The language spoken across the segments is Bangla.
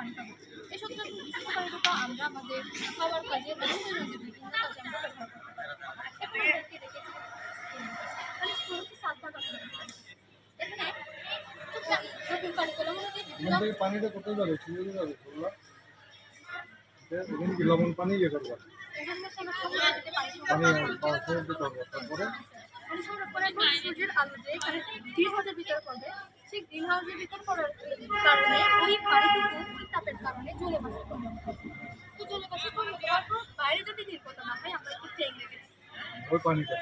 পানি পাবো। এই সবচেয়ে দূষিত পানিটুকু আমরা আমাদের খাওয়ার কাজে এবং দৈনন্দিন বিভিন্ন কাজে আমরা ব্যবহার করতে পারি। এখন আমাদেরকে রেখেছি মানে স্কুল হচ্ছে 7 ভাগ এখানে নতুন কারিকুলাম অনুযায়ী বিভিন্ন পানিটা কোথায় যাবে? ছিঁড়ে যাবে বললা এখানে কি লবণ পানি ইয়ে করবা? এখানে হচ্ছে আমরা খাবার দিতে পারি তারপরে অনুসরণ করে সূর্যের আলো যে এখানে গ্রিন হাউসের ভিতরে পড়বে, সেই গ্রিন হাউসের ভিতর পড়ার কারণে ওই পানিটুকু ওই তাপের কারণে জলে বাষ্পে পরিণত হবে। তো জলে বাষ্পে পরিণত হওয়ার পর বাইরে যদি নির্গত না হয় আমরা একটু ট্যাঙ্ক রেখেছি ওই পানিটা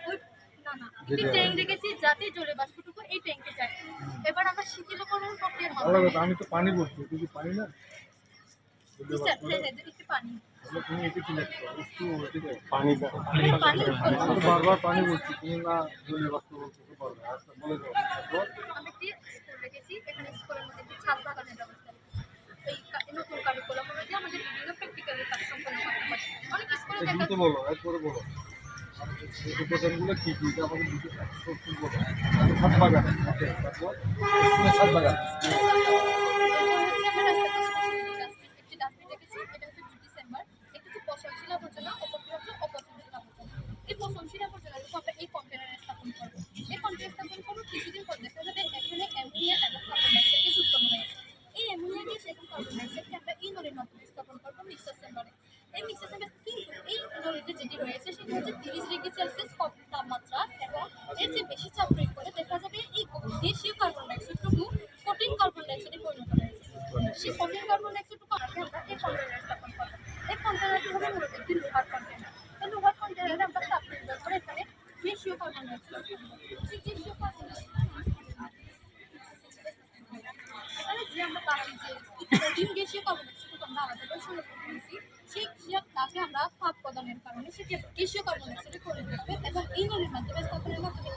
না না একটি ট্যাঙ্ক রেখেছি যাতে জলে বাষ্পটুকু এই ট্যাঙ্কে যায়। এবার আমরা শীতলীকরণ প্রক্রিয়ার মাধ্যমে আমি তো পানি বলছি, এটা কি পানি না? একটু পানি তুমি এটা কি লাগছে? একটু পানি বারবার পানি বলছি, তুমি না জলে বাষ্প বলতে পারবে। আচ্ছা বলে দাও। আমি একটি স্কুল রেখেছি, এখানে স্কুলের মধ্যে একটি ছাদ বাগানের ব্যবস্থা এই নতুন কারিকুলাম অনুযায়ী আমাদের বিভিন্ন প্র্যাকটিক্যালের কাজ সম্পন্ন করতে পারি। অনেক স্কুলে দেখা দ্রুত বলো, একবারে বলো উপাদানগুলো কি কি, এটা আমাদের দুটো সত্যি বলো। ছাদ বাগান, ওকে, তারপর ছাদ বাগান একটি ডাস্টবিন রেখেছি, এটা হচ্ছে ডিসেম্বর। একটি হচ্ছে পচনশীল আবর্জনা, অপরটি হচ্ছে অপচনশীল আবর্জনা। এই পচনশীল আবর্জনাটুকু আমরা এই কন্টেনারে স্থাপন করবো। এই কন্টেনারে স্থাপন করবো, কিছুদিন পর দেখা যাবে এখানে অ্যামোনিয়া এবং কার্বন ডাইঅক্সাইড গ্যাস উৎপন্ন হয়েছে। এই অ্যামোনিয়া গ্যাস এবং কার্বন ডাইঅক্সাইডকে আমরা এই নলের মাধ্যমে স্থাপন করবো মিক্সার চেম্বারে। এই মিক্সার চেম্বার কিন্তু এই নলিতে যেটি রয়েছে সেটি হচ্ছে 30 ডিগ্রি সেলসিয়াস তাপমাত্রা এবং এর চেয়ে বেশি চাপ প্রয়োগ করে দেখা যাবে এই দেশীয় কার্বন ডাইঅক্সাইডটুকু কঠিন কার্বন ডাইঅক্সাইডে পরিণত হয়েছে। সেই কঠিন কার্বন ডাইঅক্সাইডটুকু আমরা এই কন্টেনারে স্থাপন করবো। এই কন্টেনারটি হবে মূলত একটি লোহার কন্টেনার। এই লোহার কন্টেনারে আমরা তাপ নির্ভর করে এখানে দেশীয় কার্বন ডাইঅক্সাইড সেই দেশীয় কার্বন এখানে যে আমরা পাচ্ছি যে দেশীয় কার্বন ডাইঅক্সাইড আমরা আলাদা করে সংরক্ষণ করেছি, সেই তাকে আমরা তাপ প্রদানের কারণে সেটি দেশীয় কার্বন ডাইঅক্সাইডে পরিণত হবে এবং এই নলের মাধ্যমে স্থাপনের মাধ্যমে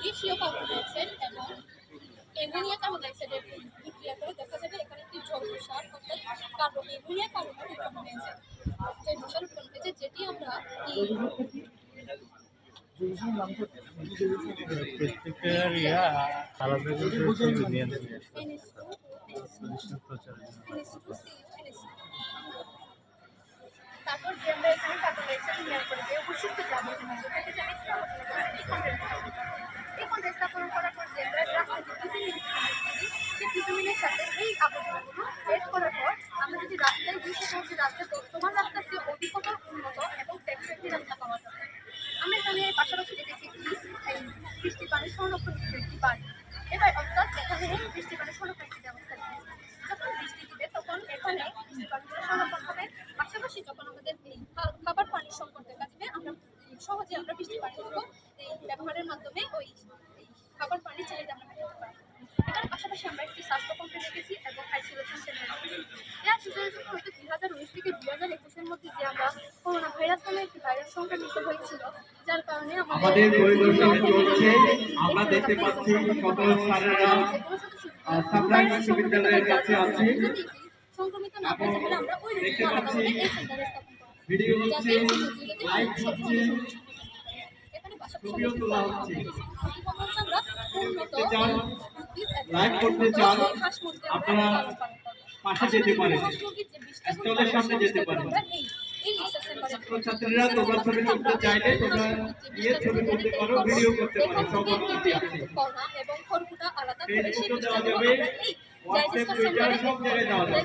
দেশীয় কার্বন ডাইঅক্সাইড এবং অ্যামোনিয়া কার্বন ডাইঅক্সাইডের বিক্রিয়া করে দেখা যাবে এখানে একটি জৈব সার অর্থাৎ অ্যামোনিয়া কার্বন উৎপন্ন হয়েছে, জৈব সার উৎপন্ন হয়েছে যেটি আমরা তারপর যে আমরা এখানে কার্বন ডাইঅক্সাইড নির্ণয় করে যে অবশিষ্ট আবর্জনা যেটাকে জানি এই কন্টেনার স্থাপন করার পর যে আমরা রাস্তায় যে সেই ভিটামিনের সাথে এই আবর্জনাগুলো এড করার পর আমরা যদি রাস্তায় গিয়ে সেটা হচ্ছে রাস্তায় বর্তমান রাস্তার চেয়ে অধিকতর উন্নত এবং টেকসই একটি রাস্তা পাওয়া যাবে। আমরা এখানে পাশাপাশি দেখেছি এই বৃষ্টি পানি সংরক্ষণ একটি বাড়ি এবার অর্থাৎ এখানে বৃষ্টি পানি সংরক্ষণ একটি ব্যবস্থা রয়েছে। যখন বৃষ্টি দিবে তখন এখানে বৃষ্টি পানিগুলো সংরক্ষণ হবে, পাশাপাশি যখন আমাদের এই খাবার পানির সংকট দেখা দিবে আমরা সহজে আমরা বৃষ্টি পানিগুলো এই ব্যবহারের মাধ্যমে ওই খাবার পানির চাহিদা আমরা মেটাতে পারি। এটার পাশাপাশি আমরা একটি স্বাস্থ্য কমপ্লেক্স রেখেছি এবং আইসোলেশন সেন্টার রেখেছি। এই আইসোলেশন হয়তো 2019 থেকে 2021-এর মধ্যে যে আমরা করোনা ভাইরাস নামে একটি ভাইরাস সংক্রমিত হয়েছিল, যার কারণে আমাদের পরিদর্শন চলছে। আমরা দেখতে পাচ্ছি সকল স্যারেরা সাপ্লাই বিশ্ববিদ্যালয়ের কাছে আছে। সংক্রমিত না হয় তাহলে আমরা ওই রোগীকে আলাদাভাবে এই সেন্টারে স্থাপন করব। ভিডিও হচ্ছে, লাইভ হচ্ছে, এখানে ছবিও তোলা হচ্ছে। আমরা উন্নত লাইভ করতে চান আপনারা পাশে যেতে পারেন, স্টলের সামনে যেতে পারেন। ছাত্রছাত্রীরা তোমরা ছবি তুলতে চাইলে তোমরা গিয়ে ছবি তুলতে পারো, ভিডিও করতে পারো, সব অনুমতি আছে। ফেসবুকও দেওয়া যাবে, হোয়াটসঅ্যাপ, টুইটার সব জায়গায় দেওয়া যাবে।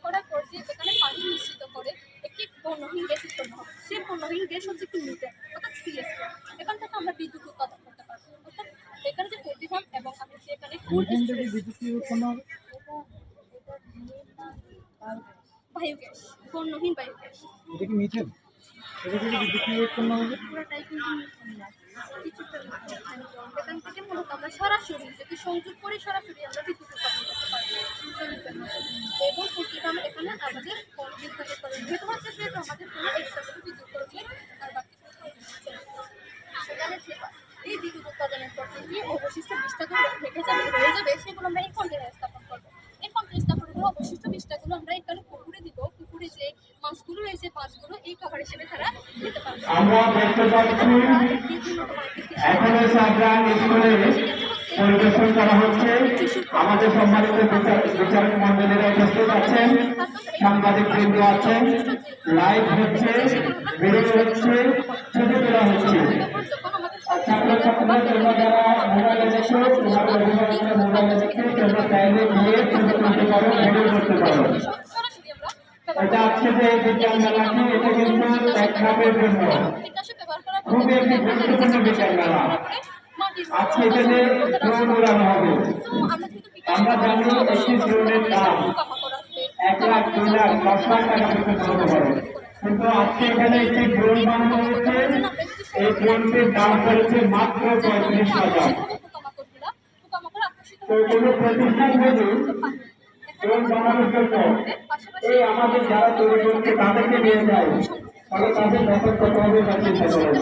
করার পর যে এখানে পানি মিশ্রিত করে একটি বর্ণহীন গ্যাস উৎপন্ন হয়, সেই বর্ণহীন গ্যাস হচ্ছে একটি মিথেন অর্থাৎ সিএস। এখান থেকে আমরা বিদ্যুৎ উৎপাদন করতে পারবো। অর্থাৎ এখানে যে প্রতিভাগ এবং আমি যে এখানে বায়োগ্যাস, বর্ণহীন বায়োগ্যাস। এটা কি মিথেন? এটা কি বিদ্যুৎ উৎপন্ন হবে? পুরোটাই কিন্তু কিছুটা এখান থেকে মূলত আমরা সরাসরি যদি সংযোগ করে সরাসরি আমরা বিদ্যুৎ উৎপাদন করতে পারবো এবং প্রতিটা এখানে আমাদের কম বিদ্যুৎ উৎপাদন যেহেতু হচ্ছে সেহেতু আমাদের কোনো এক্সট্রা করে বিদ্যুৎ খরচে আর বাকি সেখানে যে এই বিদ্যুৎ উৎপাদনের প্রক্রিয়া অবশিষ্ট বিষ্ঠাগুলো রয়ে যাবে সেগুলো আমরা এই কন্টেনারে স্থাপন করবো। এই কন্টেনারে স্থাপন করে অবশিষ্ট বিষ্ঠাগুলো আমরা এখানে পুকুরে দিব। পুকুরে যে মাছগুলো রয়েছে মাছগুলো এই খাবার হিসেবে তারা দিতে পারবে। আমরা দেখতে পাচ্ছি এখনো সাবরান স্কুলে পরিদর্শন করা হচ্ছে। আমাদের সম্মানিত বিচারক মন্ডলীরা উপস্থিত আছেন, সাংবাদিক বৃন্দ আছেন, লাইভ হচ্ছে, ভিডিও হচ্ছে, ছবি তোলা হচ্ছে। ছাত্রছাত্রীরা তোমরা যারা মোবাইলে দেখো, তোমাদের অভিভাবকরা মোবাইলে দেখে তোমরা চাইলে গিয়ে ছবি তুলতে পারো, ভিডিও করতে পারো। এটা আজকে যে বিজ্ঞান মেলাটি, এটা কিন্তু এক ধাপের জন্য খুবই একটি গুরুত্বপূর্ণ বিজ্ঞান মেলা। আজকে এখানে ড্রোন উড়ানো হবে। আমরা জানি একটি ড্রোনের দাম 1 লাখ, 2 লাখ, 10 লাখ টাকা পর্যন্ত হতে পারে, কিন্তু আজকে এখানে একটি ড্রোন বানানো হয়েছে। এই ড্রোনটির দাম পড়েছে মাত্র 35,000। তো কোনো প্রতিষ্ঠান যদি ড্রোন বানানোর জন্য এই আমাদের যারা তৈরি করছে তাদেরকে নিয়ে যায়, তাহলে তাদের বেতন কত হবে? 35,000।